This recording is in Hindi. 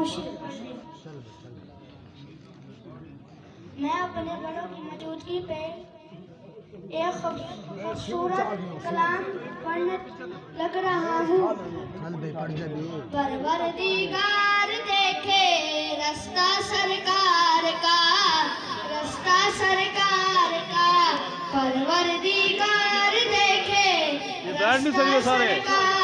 खुशी। मैं अपने बड़ों की मौजूदगी पे एक खूबसूरत कलाम पढ़ने लग रहा हूँ। परवरदिगार देखे रास्ता सरकार का, रास्ता सरकार का। परवरदिगार देखे रास्ता सरकार